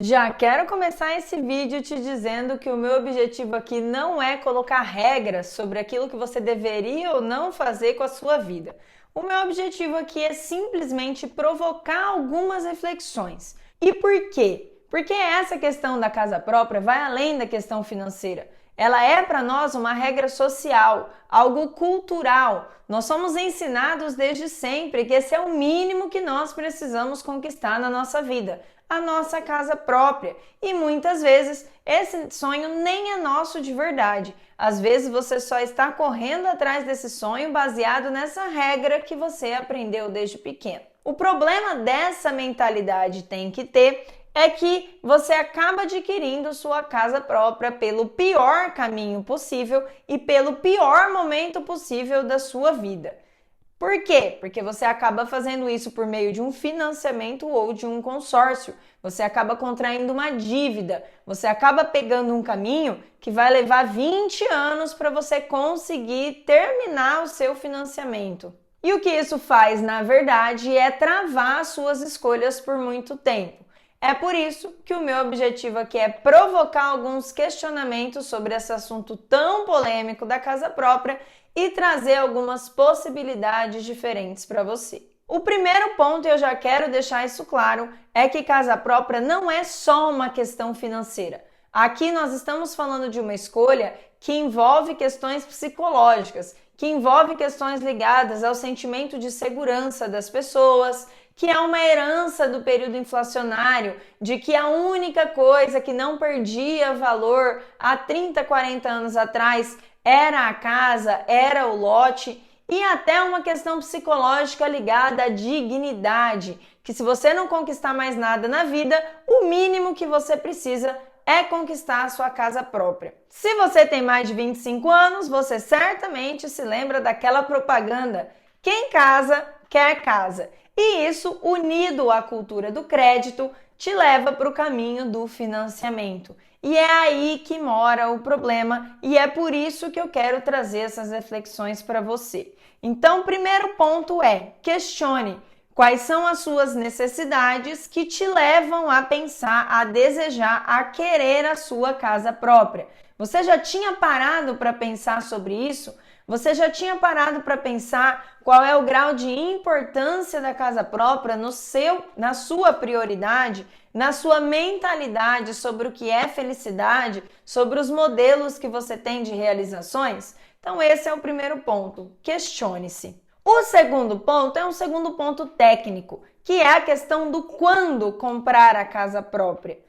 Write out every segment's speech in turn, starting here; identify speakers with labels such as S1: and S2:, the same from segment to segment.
S1: Já quero começar esse vídeo te dizendo que o meu objetivo aqui não é colocar regras sobre aquilo que você deveria ou não fazer com a sua vida. O meu objetivo aqui é simplesmente provocar algumas reflexões. E por quê? Porque essa questão da casa própria vai além da questão financeira. Ela é para nós uma regra social, algo cultural. Nós somos ensinados desde sempre que esse é o mínimo que nós precisamos conquistar na nossa vida, a nossa casa própria. E muitas vezes esse sonho nem é nosso de verdade. Às vezes você só está correndo atrás desse sonho baseado nessa regra que você aprendeu desde pequeno. O problema dessa mentalidade tem que ter é que você acaba adquirindo sua casa própria pelo pior caminho possível e pelo pior momento possível da sua vida. Por quê? Porque você acaba fazendo isso por meio de um financiamento ou de um consórcio. Você acaba contraindo uma dívida. Você acaba pegando um caminho que vai levar 20 anos para você conseguir terminar o seu financiamento. E o que isso faz, na verdade, é travar suas escolhas por muito tempo. É por isso que o meu objetivo aqui é provocar alguns questionamentos sobre esse assunto tão polêmico da casa própria e trazer algumas possibilidades diferentes para você. O primeiro ponto, e eu já quero deixar isso claro, é que casa própria não é só uma questão financeira. Aqui nós estamos falando de uma escolha que envolve questões psicológicas, que envolve questões ligadas ao sentimento de segurança das pessoas, que é uma herança do período inflacionário, de que a única coisa que não perdia valor há 30, 40 anos atrás era a casa, era o lote, e até uma questão psicológica ligada à dignidade, que se você não conquistar mais nada na vida, o mínimo que você precisa é conquistar a sua casa própria. Se você tem mais de 25 anos, você certamente se lembra daquela propaganda: quem casa, quer casa. E isso, unido à cultura do crédito, te leva para o caminho do financiamento. E é aí que mora o problema, e é por isso que eu quero trazer essas reflexões para você. Então, o primeiro ponto é: questione quais são as suas necessidades que te levam a pensar, a desejar, a querer a sua casa própria. Você já tinha parado para pensar sobre isso? Você já tinha parado para pensar qual é o grau de importância da casa própria na sua prioridade, na sua mentalidade sobre o que é felicidade, sobre os modelos que você tem de realizações? Então esse é o primeiro ponto. Questione-se. O segundo ponto é um segundo ponto técnico, que é a questão do quando comprar a casa própria.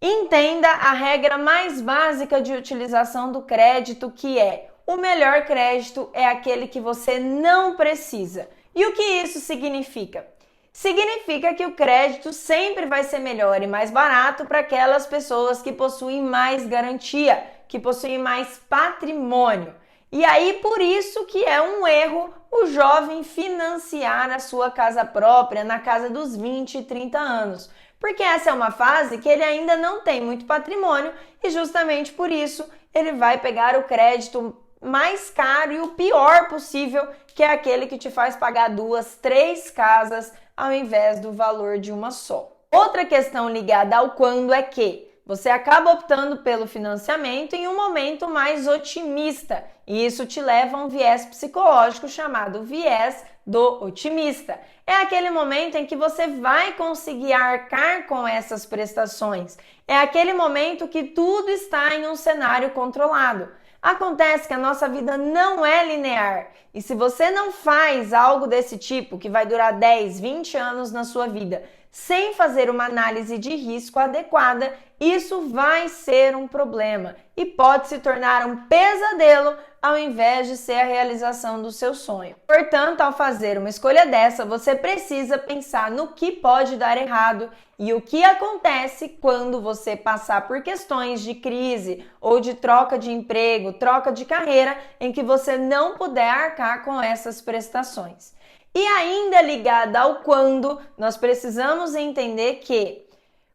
S1: Entenda a regra mais básica de utilização do crédito, que é: o melhor crédito é aquele que você não precisa. E o que isso significa? Significa que o crédito sempre vai ser melhor e mais barato para aquelas pessoas que possuem mais garantia, que possuem mais patrimônio. E aí, por isso que é um erro o jovem financiar a sua casa própria na casa dos 20 e 30 anos. Porque essa é uma fase que ele ainda não tem muito patrimônio e justamente por isso ele vai pegar o crédito mais caro e o pior possível, que é aquele que te faz pagar 2, 3 casas ao invés do valor de uma só. Outra questão ligada ao quando é que você acaba optando pelo financiamento em um momento mais otimista, e isso te leva a um viés psicológico chamado viés do otimista. É aquele momento em que você vai conseguir arcar com essas prestações. É aquele momento que tudo está em um cenário controlado. Acontece que a nossa vida não é linear, e se você não faz algo desse tipo, que vai durar 10, 20 anos na sua vida, sem fazer uma análise de risco adequada, isso vai ser um problema e pode se tornar um pesadelo ao invés de ser a realização do seu sonho. Portanto, ao fazer uma escolha dessa, você precisa pensar no que pode dar errado e o que acontece quando você passar por questões de crise ou de troca de emprego, troca de carreira, em que você não puder arcar com essas prestações. E ainda ligada ao quando, nós precisamos entender que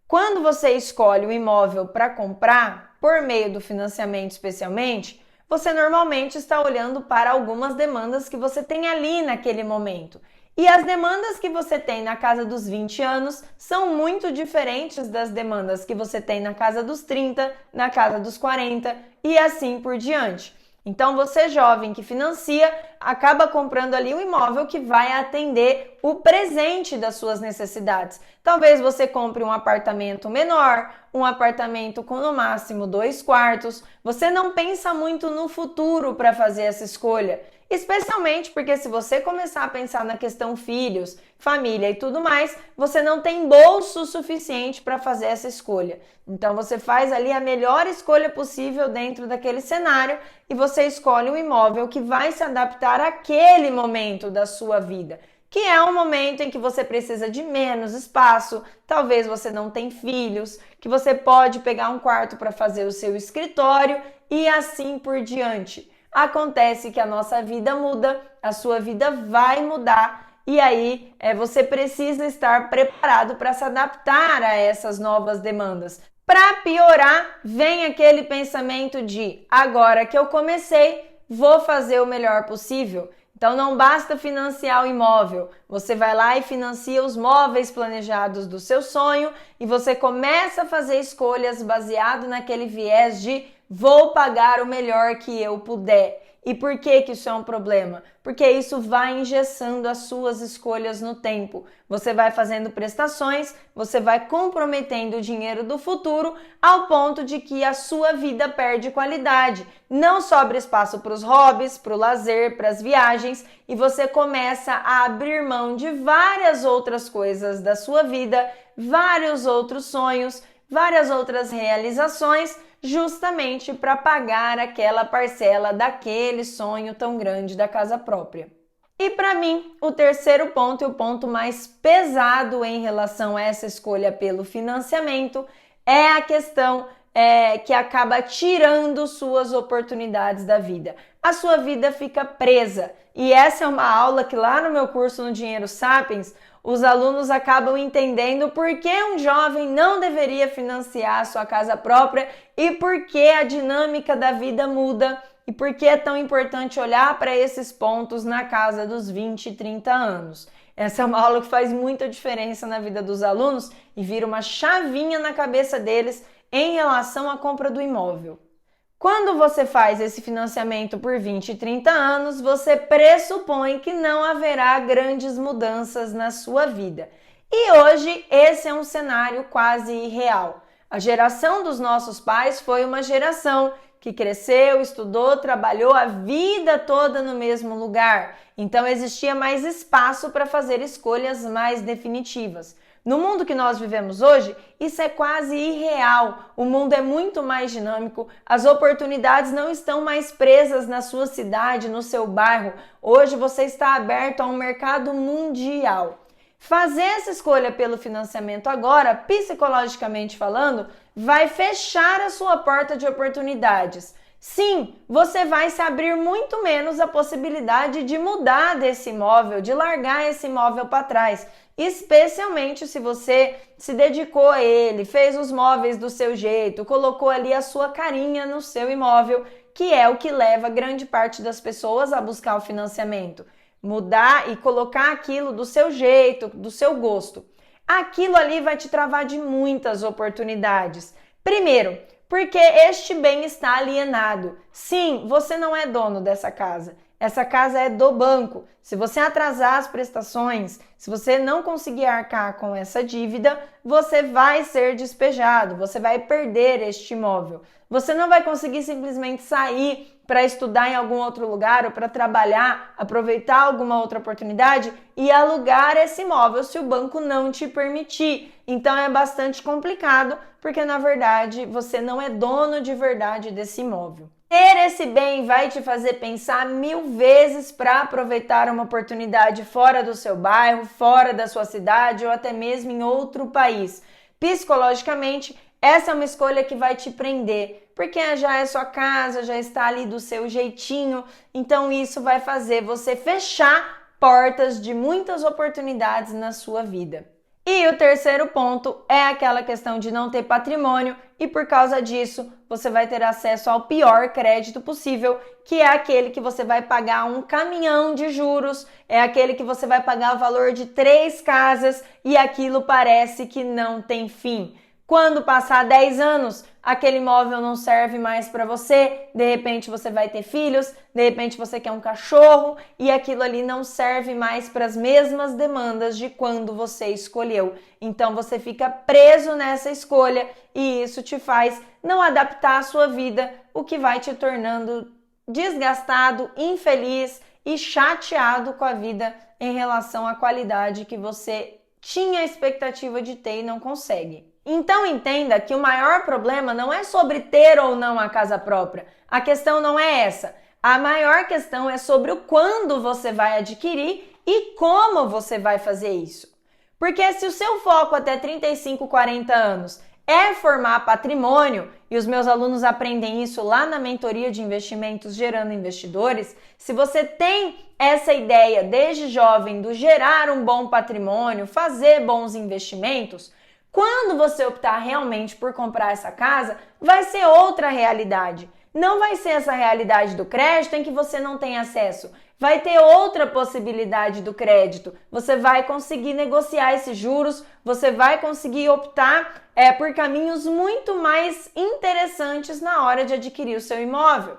S1: quando você escolhe o imóvel para comprar, por meio do financiamento especialmente, você normalmente está olhando para algumas demandas que você tem ali naquele momento. E as demandas que você tem na casa dos 20 anos são muito diferentes das demandas que você tem na casa dos 30, na casa dos 40 e assim por diante. Então, você jovem que financia, acaba comprando ali um imóvel que vai atender o presente das suas necessidades. Talvez você compre um apartamento menor, um apartamento com no máximo 2 quartos. Você não pensa muito no futuro para fazer essa escolha. Especialmente porque se você começar a pensar na questão filhos, família e tudo mais, você não tem bolso suficiente para fazer essa escolha. Então você faz ali a melhor escolha possível dentro daquele cenário e você escolhe um imóvel que vai se adaptar àquele momento da sua vida, que é um momento em que você precisa de menos espaço, talvez você não tem filhos, que você pode pegar um quarto para fazer o seu escritório e assim por diante. Acontece que a nossa vida muda, a sua vida vai mudar e aí você precisa estar preparado para se adaptar a essas novas demandas. Para piorar, vem aquele pensamento de agora que eu comecei, vou fazer o melhor possível. Então não basta financiar o imóvel, você vai lá e financia os móveis planejados do seu sonho e você começa a fazer escolhas baseado naquele viés de vou pagar o melhor que eu puder. E por que isso é um problema? Porque isso vai engessando as suas escolhas no tempo. Você vai fazendo prestações, você vai comprometendo o dinheiro do futuro ao ponto de que a sua vida perde qualidade. Não sobra espaço para os hobbies, para o lazer, para as viagens e você começa a abrir mão de várias outras coisas da sua vida, vários outros sonhos, várias outras realizações, justamente para pagar aquela parcela daquele sonho tão grande da casa própria. E para mim, o terceiro ponto e o ponto mais pesado em relação a essa escolha pelo financiamento é a questão que acaba tirando suas oportunidades da vida. A sua vida fica presa. E essa é uma aula que lá no meu curso no Dinheiro Sapiens, os alunos acabam entendendo por que um jovem não deveria financiar a sua casa própria e por que a dinâmica da vida muda e por que é tão importante olhar para esses pontos na casa dos 20 e 30 anos. Essa é uma aula que faz muita diferença na vida dos alunos e vira uma chavinha na cabeça deles em relação à compra do imóvel. Quando você faz esse financiamento por 20 e 30 anos, você pressupõe que não haverá grandes mudanças na sua vida. E hoje esse é um cenário quase irreal. A geração dos nossos pais foi uma geração que cresceu, estudou, trabalhou a vida toda no mesmo lugar. Então existia mais espaço para fazer escolhas mais definitivas. No mundo que nós vivemos hoje, isso é quase irreal. O mundo é muito mais dinâmico, as oportunidades não estão mais presas na sua cidade, no seu bairro. Hoje você está aberto a um mercado mundial. Fazer essa escolha pelo financiamento agora, psicologicamente falando, vai fechar a sua porta de oportunidades. Sim, você vai se abrir muito menos a possibilidade de mudar desse imóvel, de largar esse imóvel para trás. Especialmente se você se dedicou a ele, fez os móveis do seu jeito, colocou ali a sua carinha no seu imóvel, que é o que leva grande parte das pessoas a buscar o financiamento. Mudar e colocar aquilo do seu jeito, do seu gosto. Aquilo ali vai te travar de muitas oportunidades. Primeiro, porque este bem está alienado. Sim, você não é dono dessa casa. Essa casa é do banco. Se você atrasar as prestações, se você não conseguir arcar com essa dívida, você vai ser despejado, você vai perder este imóvel. Você não vai conseguir simplesmente sair para estudar em algum outro lugar ou para trabalhar, aproveitar alguma outra oportunidade e alugar esse imóvel se o banco não te permitir. Então é bastante complicado, porque na verdade você não é dono de verdade desse imóvel. Ter esse bem vai te fazer pensar 1000 vezes para aproveitar uma oportunidade fora do seu bairro, fora da sua cidade ou até mesmo em outro país. Psicologicamente, essa é uma escolha que vai te prender, porque já é sua casa, já está ali do seu jeitinho, então isso vai fazer você fechar portas de muitas oportunidades na sua vida. E o terceiro ponto é aquela questão de não ter patrimônio e por causa disso você vai ter acesso ao pior crédito possível, que é aquele que você vai pagar um caminhão de juros, é aquele que você vai pagar o valor de 3 casas e aquilo parece que não tem fim. Quando passar 10 anos, aquele imóvel não serve mais para você, de repente você vai ter filhos, de repente você quer um cachorro e aquilo ali não serve mais para as mesmas demandas de quando você escolheu. Então você fica preso nessa escolha e isso te faz não adaptar a sua vida, o que vai te tornando desgastado, infeliz e chateado com a vida em relação à qualidade que você tinha a expectativa de ter e não consegue. Então entenda que o maior problema não é sobre ter ou não a casa própria. A questão não é essa. A maior questão é sobre o quando você vai adquirir e como você vai fazer isso. Porque se o seu foco até 35, 40 anos é formar patrimônio, e os meus alunos aprendem isso lá na mentoria de investimentos Gerando Investidores, se você tem essa ideia desde jovem do gerar um bom patrimônio, fazer bons investimentos, quando você optar realmente por comprar essa casa, vai ser outra realidade. Não vai ser essa realidade do crédito em que você não tem acesso. Vai ter outra possibilidade do crédito. Você vai conseguir negociar esses juros, você vai conseguir optar por caminhos muito mais interessantes na hora de adquirir o seu imóvel.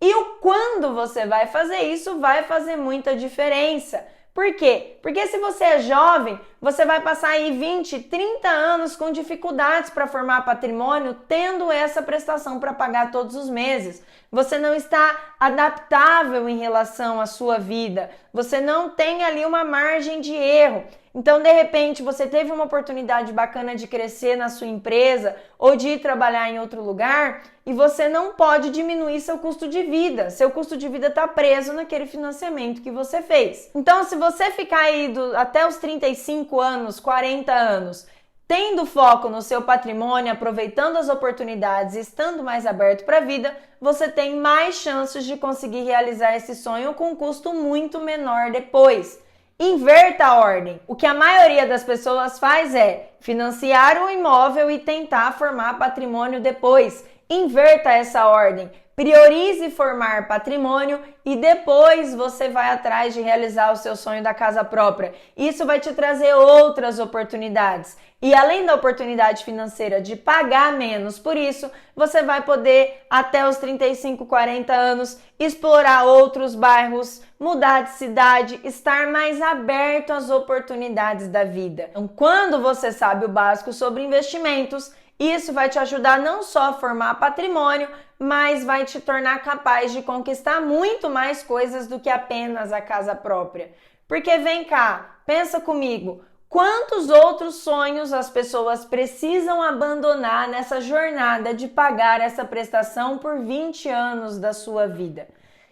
S1: E o quando você vai fazer isso vai fazer muita diferença. Por quê? Porque se você é jovem, você vai passar aí 20, 30 anos com dificuldades para formar patrimônio, tendo essa prestação para pagar todos os meses. Você não está adaptável em relação à sua vida. Você não tem ali uma margem de erro. Então, de repente, você teve uma oportunidade bacana de crescer na sua empresa ou de ir trabalhar em outro lugar e você não pode diminuir seu custo de vida. Seu custo de vida está preso naquele financiamento que você fez. Então, se você ficar aí até os 35 anos, 40 anos, tendo foco no seu patrimônio, aproveitando as oportunidades e estando mais aberto para a vida, você tem mais chances de conseguir realizar esse sonho com um custo muito menor depois. Inverta a ordem. O que a maioria das pessoas faz é financiar o imóvel e tentar formar patrimônio depois. Inverta essa ordem. Priorize formar patrimônio e depois você vai atrás de realizar o seu sonho da casa própria. Isso vai te trazer outras oportunidades. E além da oportunidade financeira de pagar menos por isso, você vai poder, até os 35, 40 anos, explorar outros bairros, mudar de cidade, estar mais aberto às oportunidades da vida. Então, quando você sabe o básico sobre investimentos, isso vai te ajudar não só a formar patrimônio, mas vai te tornar capaz de conquistar muito mais coisas do que apenas a casa própria. Porque vem cá, pensa comigo, quantos outros sonhos as pessoas precisam abandonar nessa jornada de pagar essa prestação por 20 anos da sua vida?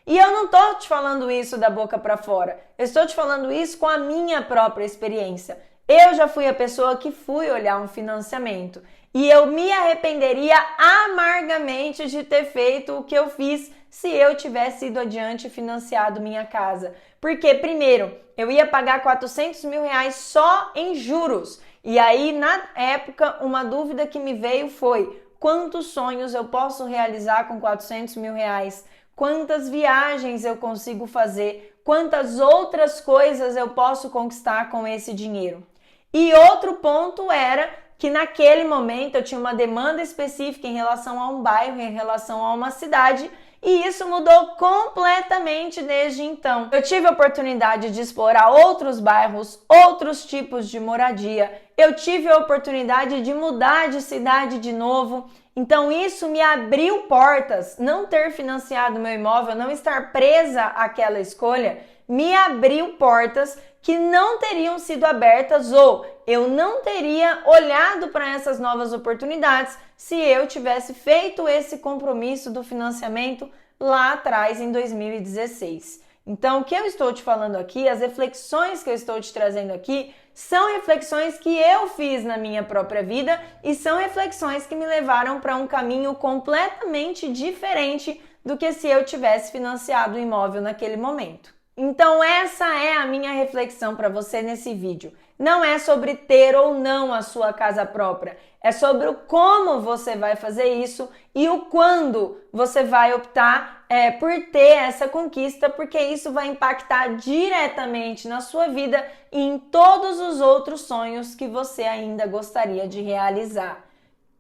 S1: E eu não estou te falando isso da boca para fora, eu estou te falando isso com a minha própria experiência. Eu já fui a pessoa que fui olhar um financiamento e eu me arrependeria amargamente de ter feito o que eu fiz se eu tivesse ido adiante e financiado minha casa. Porque, primeiro, eu ia pagar 400 mil reais só em juros. E aí, na época, uma dúvida que me veio foi: quantos sonhos eu posso realizar com 400 mil reais? Quantas viagens eu consigo fazer? Quantas outras coisas eu posso conquistar com esse dinheiro? E outro ponto era que naquele momento eu tinha uma demanda específica em relação a um bairro, em relação a uma cidade, e isso mudou completamente desde então. Eu tive a oportunidade de explorar outros bairros, outros tipos de moradia, eu tive a oportunidade de mudar de cidade de novo, então isso me abriu portas. Não ter financiado meu imóvel, não estar presa àquela escolha, me abriu portas que não teriam sido abertas ou eu não teria olhado para essas novas oportunidades se eu tivesse feito esse compromisso do financiamento lá atrás em 2016. Então, o que eu estou te falando aqui, as reflexões que eu estou te trazendo aqui, são reflexões que eu fiz na minha própria vida e são reflexões que me levaram para um caminho completamente diferente do que se eu tivesse financiado o imóvel naquele momento. Então essa é a minha reflexão para você nesse vídeo. Não é sobre ter ou não a sua casa própria, é sobre o como você vai fazer isso e o quando você vai optar por ter essa conquista, porque isso vai impactar diretamente na sua vida e em todos os outros sonhos que você ainda gostaria de realizar.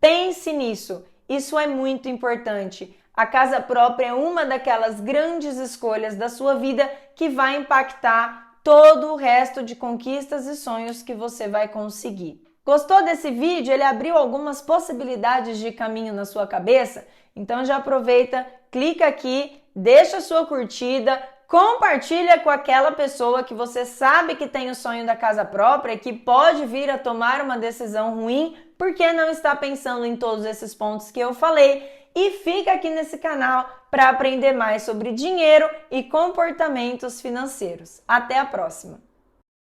S1: Pense nisso, isso é muito importante. A casa própria é uma daquelas grandes escolhas da sua vida que vai impactar todo o resto de conquistas e sonhos que você vai conseguir. Gostou desse vídeo? Ele abriu algumas possibilidades de caminho na sua cabeça? Então já aproveita, clica aqui, deixa a sua curtida, compartilha com aquela pessoa que você sabe que tem o sonho da casa própria e que pode vir a tomar uma decisão ruim porque não está pensando em todos esses pontos que eu falei. E fica aqui nesse canal para aprender mais sobre dinheiro e comportamentos financeiros. Até a próxima!